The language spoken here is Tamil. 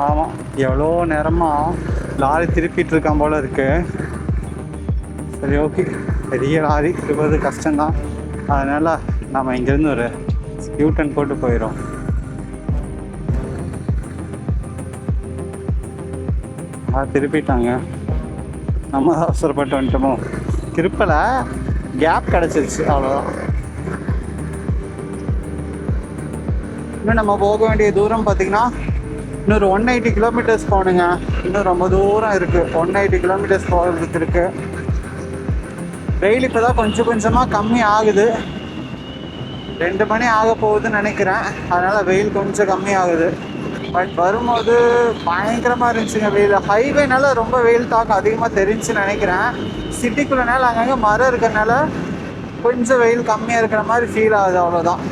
ஆமாம், எவ்வளோ நேரமாக லாரி திருப்பிட்டு இருக்கான் போல இருக்கு. சரி, ஓகே. பெரிய லாரி திருப்பது கஷ்டம்தான். அதனால் நம்ம இங்கேருந்து ஒரு யூட்டன் போட்டு போயிடும். திருப்பிட்டாங்க. நம்ம அவசரப்பட்டு வந்துட்டோமோ. திருப்பலை, கேப் கிடச்சிருச்சு, அவ்வளோதான். இன்னும் நம்ம போக வேண்டிய தூரம் பார்த்திங்கன்னா இன்னொரு 180 கிலோமீட்டர்ஸ் போகணுங்க. இன்னும் ரொம்ப தூரம் இருக்குது. 180 கிலோமீட்டர்ஸ் போகிறதுக்கு இருக்குது. வெயில் இப்போ தான் கொஞ்சம் கொஞ்சமாக கம்மி ஆகுது. 2 மணி ஆக போகுதுன்னு நினைக்கிறேன். அதனால் வெயில் கொஞ்சம் கம்மி ஆகுது. பட் வரும்போது பயங்கரமாக இருந்துச்சுங்க வெயில். ஹைவேனால ரொம்ப வெயில் தாக்கம் அதிகமாக தெரிஞ்சுன்னு நினைக்கிறேன். சிட்டிக்குள்ளனால அங்கங்கே மரம் இருக்கிறனால கொஞ்சம் வெயில் கம்மியாக இருக்கிற மாதிரி ஃபீல் ஆகுது, அவ்வளோதான்.